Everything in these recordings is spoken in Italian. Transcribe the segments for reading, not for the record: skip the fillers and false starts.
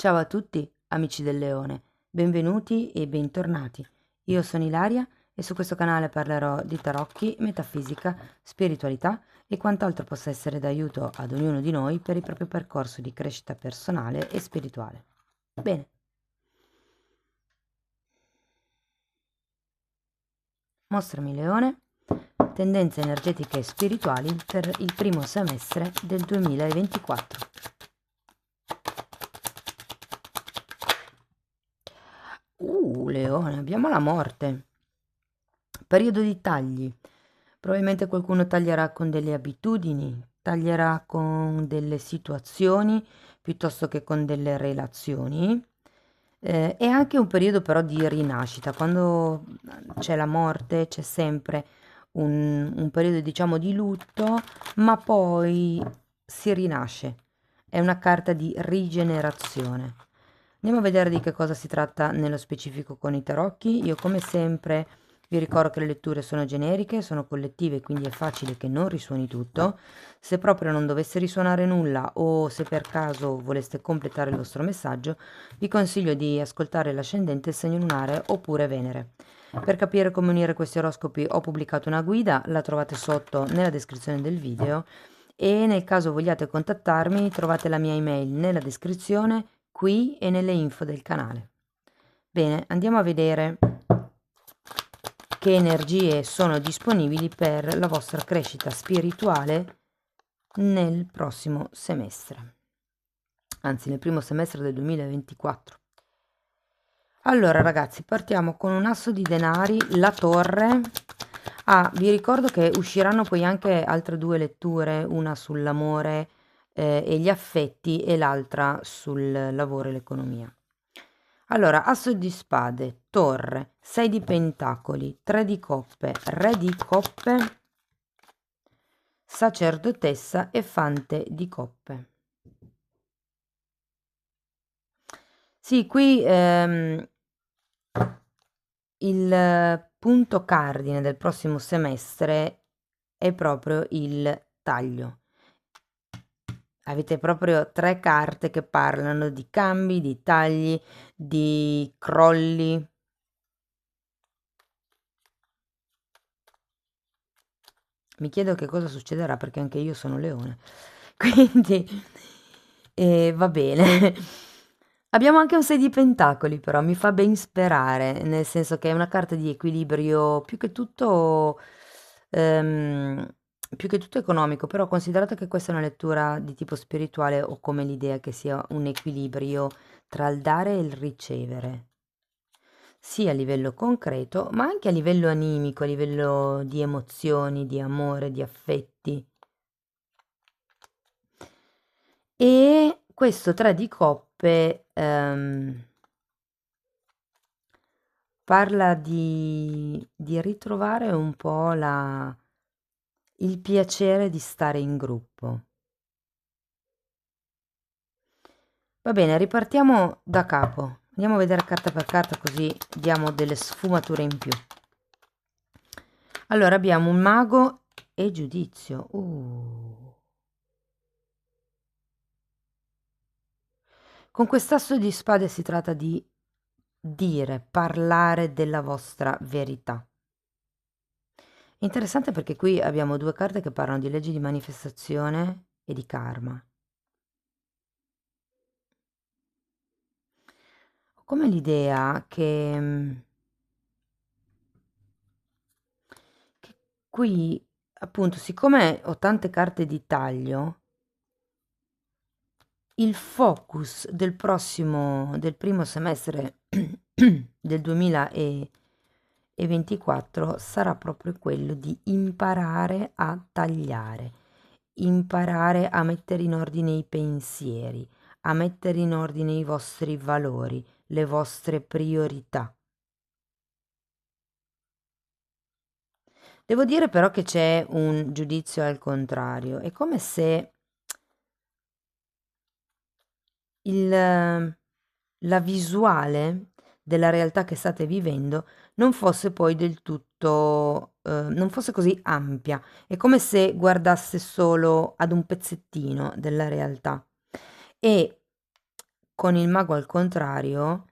Ciao a tutti, amici del Leone, benvenuti e bentornati. Io sono Ilaria e su questo canale parlerò di tarocchi, metafisica, spiritualità e quant'altro possa essere d'aiuto ad ognuno di noi per il proprio percorso di crescita personale e spirituale. Bene, mostrami Leone, tendenze energetiche e spirituali per il primo semestre del 2024. Leone, abbiamo la morte. Periodo di tagli. Probabilmente qualcuno taglierà con delle abitudini, taglierà con delle situazioni piuttosto che con delle relazioni. È anche un periodo però di rinascita. Quando c'è la morte c'è sempre un periodo diciamo di lutto, ma poi si rinasce. È una carta di rigenerazione. Andiamo a vedere di che cosa si tratta nello specifico con i tarocchi. Io come sempre vi ricordo che le letture sono generiche, sono collettive, quindi è facile che non risuoni tutto. Se proprio non dovesse risuonare nulla o se per caso voleste completare il vostro messaggio, vi consiglio di ascoltare l'ascendente, il segno lunare oppure Venere. Per capire come unire questi oroscopi ho pubblicato una guida, la trovate sotto nella descrizione del video e nel caso vogliate contattarmi trovate la mia email nella descrizione qui e nelle info del canale. Bene, andiamo a vedere che energie sono disponibili per la vostra crescita spirituale nel prossimo semestre, anzi nel primo semestre del 2024. Allora ragazzi, partiamo con un asso di denari, la torre. Vi ricordo che usciranno poi anche altre due letture, una sull'amore e gli affetti e l'altra sul lavoro e l'economia. Allora, asso di spade, torre, 6 di pentacoli, 3 di coppe, re di coppe, sacerdotessa e fante di coppe. Sì, qui il punto cardine del prossimo semestre è proprio il taglio. Avete proprio 3 carte che parlano di cambi, di tagli, di crolli. Mi chiedo che cosa succederà perché anche io sono leone. Quindi va bene. Abbiamo anche un 6 di pentacoli, però mi fa ben sperare, nel senso che è una carta di equilibrio ehm, più che tutto economico, però considerato che questa è una lettura di tipo spirituale, ho come l'idea che sia un equilibrio tra il dare e il ricevere, sia a livello concreto, ma anche a livello animico, a livello di emozioni, di amore, di affetti. E questo 3 di coppe parla di ritrovare un po' il piacere di stare in gruppo. Va bene, ripartiamo da capo. Andiamo a vedere carta per carta così diamo delle sfumature in più. Allora abbiamo un mago e giudizio. Con quest'asso di spade si tratta di dire, parlare della vostra verità. Interessante perché qui abbiamo due carte che parlano di leggi di manifestazione e di karma. Ho come l'idea che qui, appunto, siccome ho tante carte di taglio, il focus del primo semestre del 2024 sarà proprio quello di imparare a tagliare, imparare a mettere in ordine i pensieri, a mettere in ordine i vostri valori, le vostre priorità. Devo dire però che c'è un giudizio al contrario, è come se il la visuale della realtà che state vivendo non fosse poi del tutto non fosse così ampia. È come se guardasse solo ad un pezzettino della realtà. E con il mago al contrario,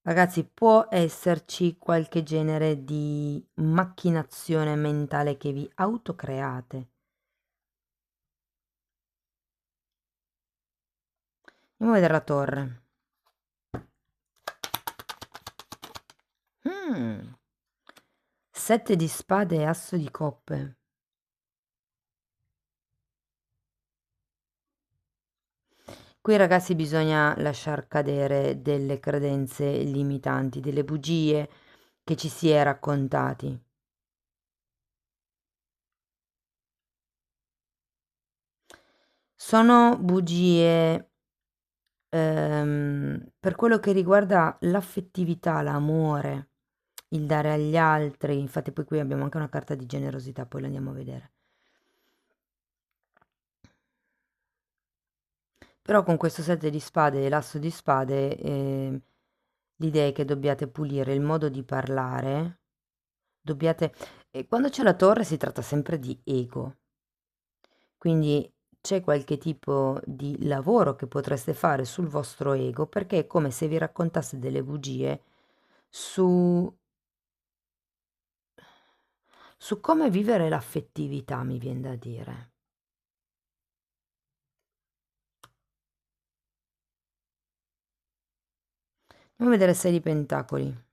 ragazzi, può esserci qualche genere di macchinazione mentale che vi autocreate. Andiamo a vedere la torre. Mm. 7 di spade e asso di coppe. Qui ragazzi bisogna lasciar cadere delle credenze limitanti, delle bugie che ci si è raccontati. Sono bugie per quello che riguarda l'affettività, l'amore, il dare agli altri. Infatti poi qui abbiamo anche una carta di generosità, poi la andiamo a vedere. Però con questo 7 di spade e l'asso di spade, l'idea è che dobbiate pulire il modo di parlare, dobbiate... E quando c'è la torre si tratta sempre di ego, quindi c'è qualche tipo di lavoro che potreste fare sul vostro ego perché è come se vi raccontaste delle bugie su, su come vivere l'affettività, mi viene da dire. Andiamo a vedere 6 di pentacoli.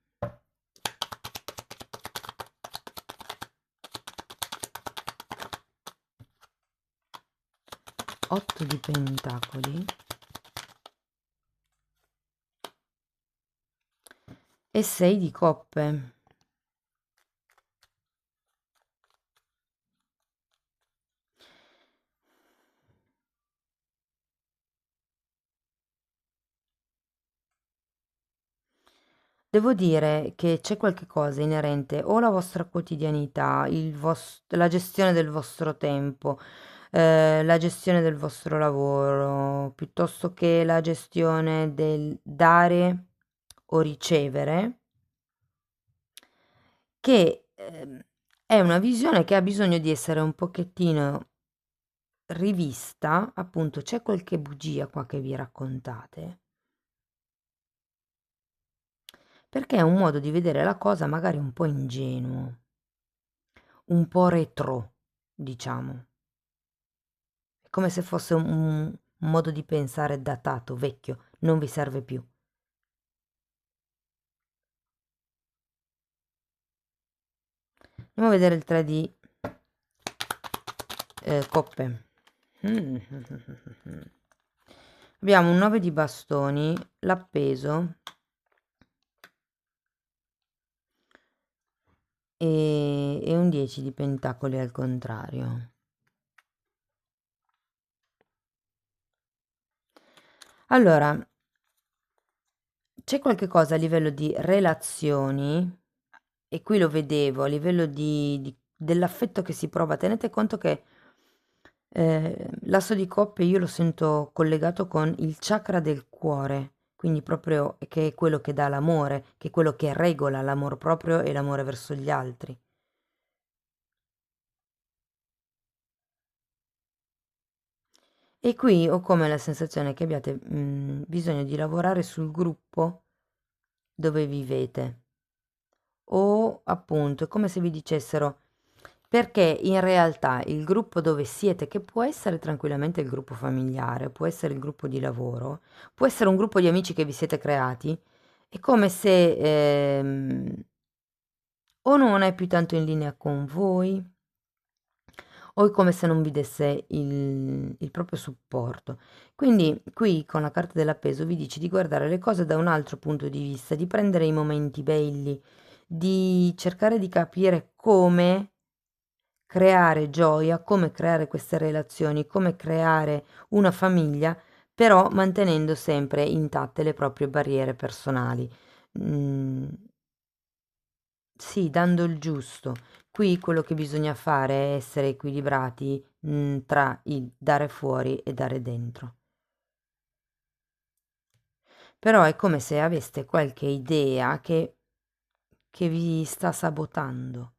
Otto di pentacoli e 6 di coppe. Devo dire che c'è qualche cosa inerente o alla vostra quotidianità, la gestione del vostro tempo, la gestione del vostro lavoro, piuttosto che la gestione del dare o ricevere, che è una visione che ha bisogno di essere un pochettino rivista. Appunto, c'è qualche bugia qua che vi raccontate, perché è un modo di vedere la cosa magari un po' ingenuo, un po' retro, diciamo. È come se fosse un modo di pensare datato, vecchio, non vi serve più. Andiamo a vedere il 3 di coppe. Mm. Abbiamo un 9 di bastoni, l'appeso e un 10 di pentacoli al contrario. Allora, c'è qualche cosa a livello di relazioni, e qui lo vedevo, a livello dell'affetto che si prova. Tenete conto che l'asso di coppe io lo sento collegato con il chakra del cuore, quindi proprio che è quello che dà l'amore, che è quello che regola l'amor proprio e l'amore verso gli altri. E qui ho come la sensazione che abbiate bisogno di lavorare sul gruppo dove vivete. O appunto è come se vi dicessero, perché in realtà il gruppo dove siete, che può essere tranquillamente il gruppo familiare, può essere il gruppo di lavoro, può essere un gruppo di amici che vi siete creati, è come se o non è più tanto in linea con voi, o è come se non vi desse il proprio supporto. Quindi qui con la carta dell'appeso vi dice di guardare le cose da un altro punto di vista, di prendere i momenti belli, di cercare di capire come creare gioia, come creare queste relazioni, come creare una famiglia, però mantenendo sempre intatte le proprie barriere personali. Mm, sì, dando il giusto. Qui quello che bisogna fare è essere equilibrati, tra il dare fuori e dare dentro. Però è come se aveste qualche idea che vi sta sabotando.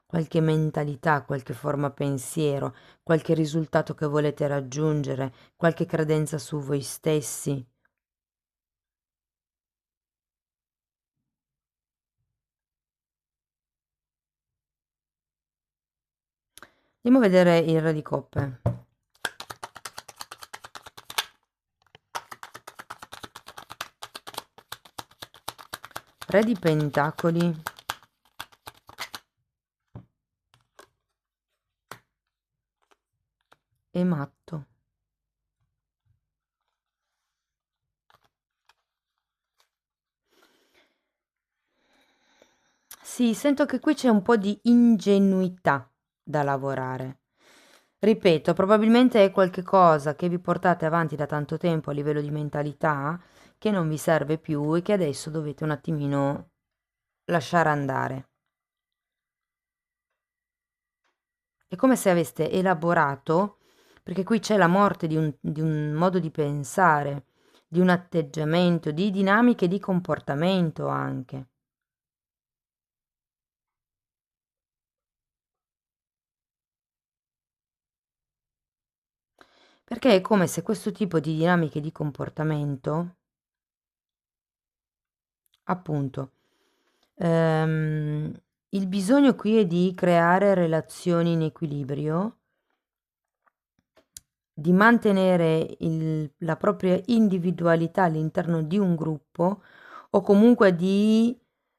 qualche mentalità, qualche forma pensiero, qualche risultato che volete raggiungere, qualche credenza su voi stessi. Andiamo a vedere il Re di Coppe. Re di Pentacoli. E matto. Sì, sento che qui c'è un po' di ingenuità da lavorare. Ripeto, probabilmente è qualche cosa che vi portate avanti da tanto tempo a livello di mentalità che non vi serve più e che adesso dovete un attimino lasciare andare. È come se aveste elaborato, perché qui c'è la morte di un modo di pensare, di un atteggiamento, di dinamiche di comportamento anche. Perché è come se questo tipo di dinamiche di comportamento, appunto, ehm, il bisogno qui è di creare relazioni in equilibrio, di mantenere la propria individualità all'interno di un gruppo o comunque di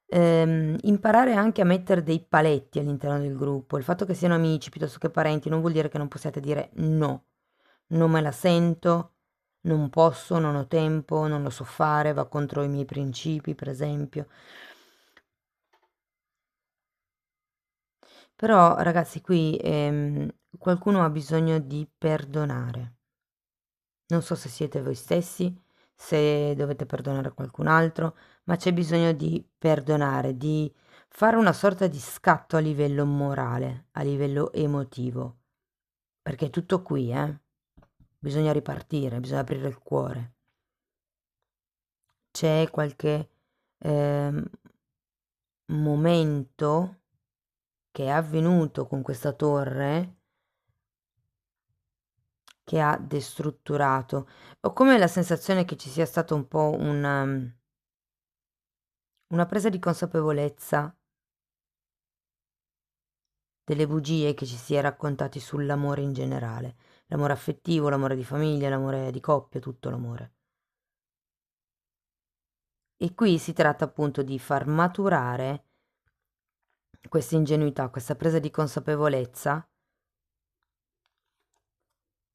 imparare anche a mettere dei paletti all'interno del gruppo. Il fatto che siano amici piuttosto che parenti non vuol dire che non possiate dire no, non me la sento, non posso, non ho tempo, non lo so fare, va contro i miei principi, per esempio. Però, ragazzi, qui qualcuno ha bisogno di perdonare. Non so se siete voi stessi, se dovete perdonare qualcun altro, ma c'è bisogno di perdonare, di fare una sorta di scatto a livello morale, a livello emotivo, perché è tutto qui, eh? Bisogna ripartire, bisogna aprire il cuore. C'è qualche ehm, momento che è avvenuto con questa torre che ha destrutturato. Ho come la sensazione che ci sia stato un po' una presa di consapevolezza delle bugie che ci si è raccontati sull'amore in generale. L'amore affettivo, l'amore di famiglia, l'amore di coppia, tutto l'amore. E qui si tratta appunto di far maturare questa ingenuità, questa presa di consapevolezza.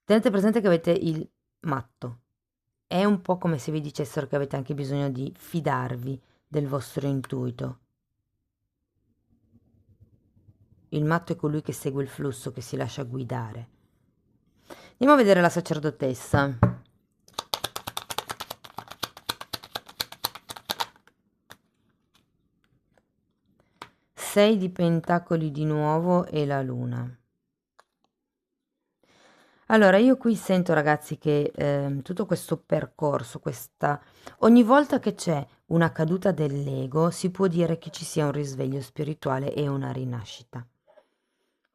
Tenete presente che avete il matto. È un po' come se vi dicessero che avete anche bisogno di fidarvi del vostro intuito. Il matto è colui che segue il flusso, che si lascia guidare. Andiamo a vedere la sacerdotessa. 6 di pentacoli di nuovo e la luna. Allora, io qui sento, ragazzi, che tutto questo percorso, ogni volta che c'è una caduta dell'ego, si può dire che ci sia un risveglio spirituale e una rinascita.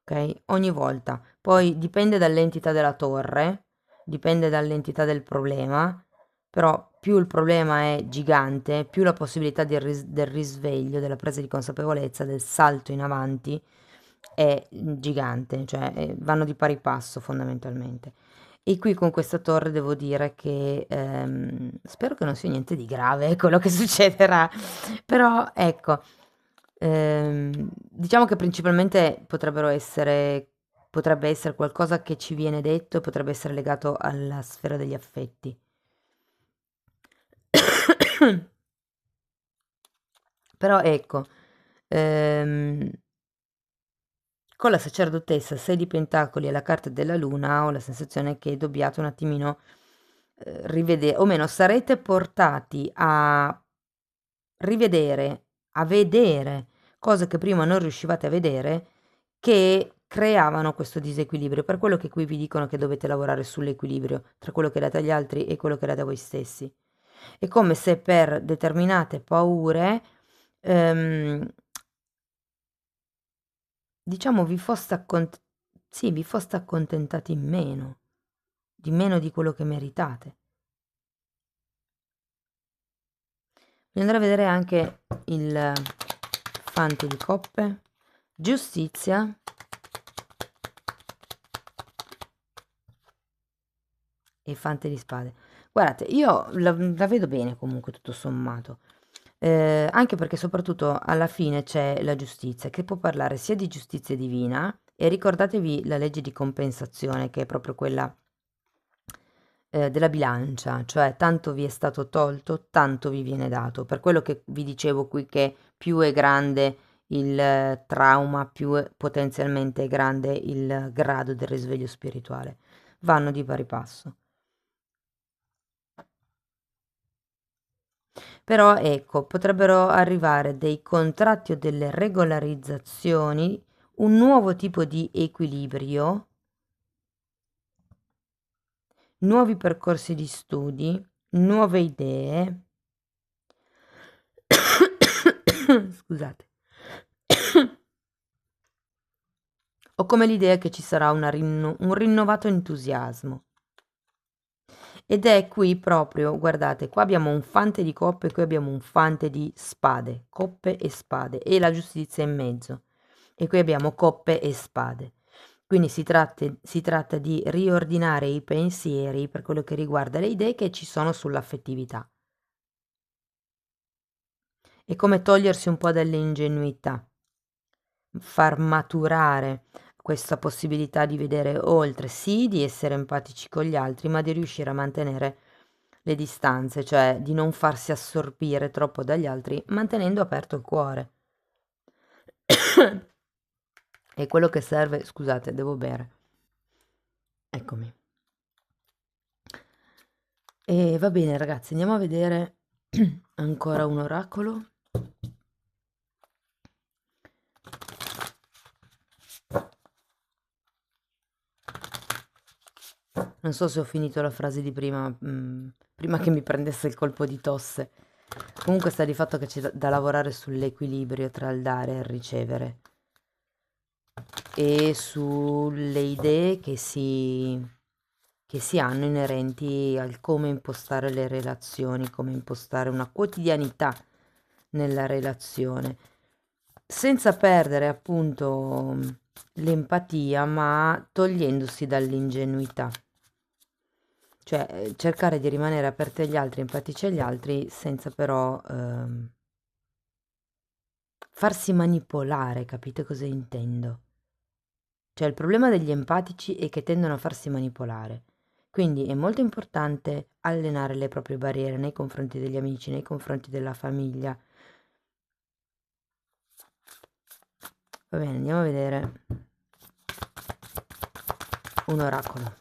Ok? Ogni volta. Poi dipende dall'entità della torre, dipende dall'entità del problema, però più il problema è gigante, più la possibilità del risveglio, della presa di consapevolezza, del salto in avanti è gigante, cioè vanno di pari passo fondamentalmente. E qui con questa torre devo dire che spero che non sia niente di grave quello che succederà, però ecco, diciamo che principalmente potrebbe essere qualcosa che ci viene detto e potrebbe essere legato alla sfera degli affetti. Però ecco, ehm, con la sacerdotessa 6 di pentacoli e la carta della luna ho la sensazione che dobbiate un attimino rivedere, o meno sarete portati a rivedere, a vedere cose che prima non riuscivate a vedere che creavano questo disequilibrio. Per quello che qui vi dicono che dovete lavorare sull'equilibrio tra quello che date agli altri e quello che date a voi stessi. È come se per determinate paure ehm, diciamo, sì, vi foste accontentati di meno di quello che meritate. Voglio andare a vedere anche il fante di coppe, giustizia e fante di spade. Guardate, io la vedo bene comunque tutto sommato. Anche perché soprattutto alla fine c'è la giustizia, che può parlare sia di giustizia divina, e ricordatevi la legge di compensazione, che è proprio quella della bilancia, cioè tanto vi è stato tolto, tanto vi viene dato. Per quello che vi dicevo qui, che più è grande il trauma, più potenzialmente è grande il grado del risveglio spirituale. Vanno di pari passo. Però ecco, potrebbero arrivare dei contratti o delle regolarizzazioni, un nuovo tipo di equilibrio, nuovi percorsi di studi, nuove idee. Scusate. Ho come l'idea che ci sarà un rinnovato entusiasmo. Ed è qui proprio, guardate, qua abbiamo un fante di coppe, qui abbiamo un fante di spade, coppe e spade, e la giustizia in mezzo. E qui abbiamo coppe e spade. Quindi si tratta di riordinare i pensieri per quello che riguarda le idee che ci sono sull'affettività. È come togliersi un po' dell'ingenuità, far maturare questa possibilità di vedere oltre, sì, di essere empatici con gli altri, ma di riuscire a mantenere le distanze, cioè di non farsi assorbire troppo dagli altri, mantenendo aperto il cuore. È quello che serve, scusate, devo bere. Eccomi. E va bene, ragazzi, andiamo a vedere ancora un oracolo. Non so se ho finito la frase di prima, prima che mi prendesse il colpo di tosse. Comunque sta di fatto che c'è da lavorare sull'equilibrio tra il dare e il ricevere e sulle idee che si hanno inerenti al come impostare le relazioni, come impostare una quotidianità nella relazione, senza perdere appunto l'empatia, ma togliendosi dall'ingenuità. Cioè cercare di rimanere aperti agli altri, empatici agli altri, senza però farsi manipolare, capite cosa intendo? Cioè il problema degli empatici è che tendono a farsi manipolare. Quindi è molto importante allenare le proprie barriere nei confronti degli amici, nei confronti della famiglia. Va bene, andiamo a vedere un oracolo.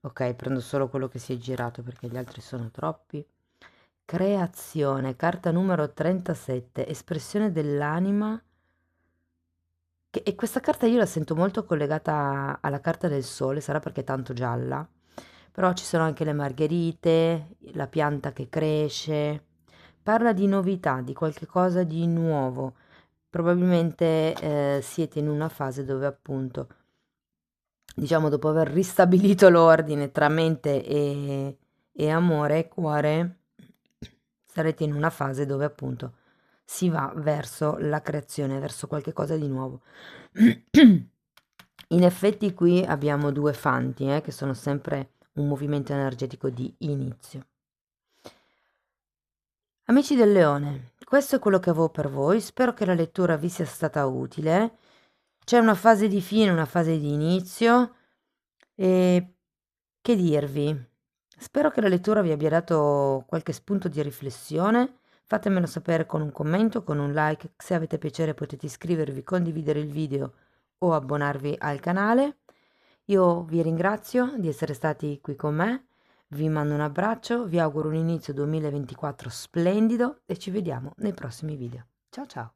Ok, prendo solo quello che si è girato perché gli altri sono troppi. Creazione, carta numero 37, espressione dell'anima. E questa carta io la sento molto collegata alla carta del sole, sarà perché è tanto gialla, però ci sono anche le margherite, la pianta che cresce, parla di novità, di qualche cosa di nuovo. Probabilmente siete in una fase dove appunto, diciamo, dopo aver ristabilito l'ordine tra mente e amore e cuore, sarete in una fase dove appunto si va verso la creazione, verso qualche cosa di nuovo. In effetti qui abbiamo due fanti, che sono sempre un movimento energetico di inizio. Amici del Leone, questo è quello che avevo per voi, spero che la lettura vi sia stata utile. C'è una fase di fine, una fase di inizio, e che dirvi? Spero che la lettura vi abbia dato qualche spunto di riflessione. Fatemelo sapere con un commento, con un like. Se avete piacere potete iscrivervi, condividere il video o abbonarvi al canale. Io vi ringrazio di essere stati qui con me, vi mando un abbraccio, vi auguro un inizio 2024 splendido e ci vediamo nei prossimi video. Ciao ciao!